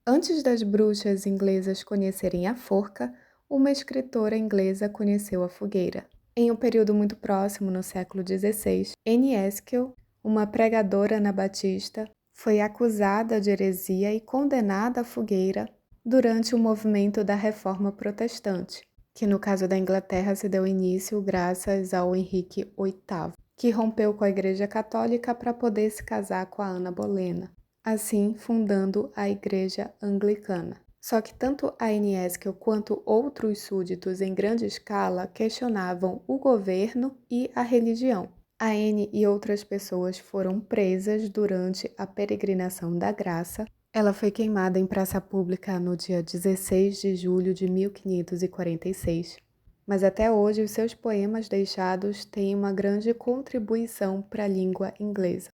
Antes das bruxas inglesas conhecerem a forca, uma escritora inglesa conheceu a fogueira. Em um período muito próximo, no século XVI, Anne Haskell, uma pregadora anabatista, foi acusada de heresia e condenada à fogueira durante o movimento da Reforma Protestante, que no caso da Inglaterra se deu início graças ao Henrique VIII, que rompeu com a Igreja Católica para poder se casar com a Ana Bolena, assim fundando a Igreja Anglicana. Só que tanto a Anne Haskell quanto outros súditos em grande escala questionavam o governo e a religião. A Anne e outras pessoas foram presas durante a Peregrinação da Graça. Ela foi queimada em praça pública no dia 16 de julho de 1546. Mas até hoje os seus poemas deixados têm uma grande contribuição para a língua inglesa.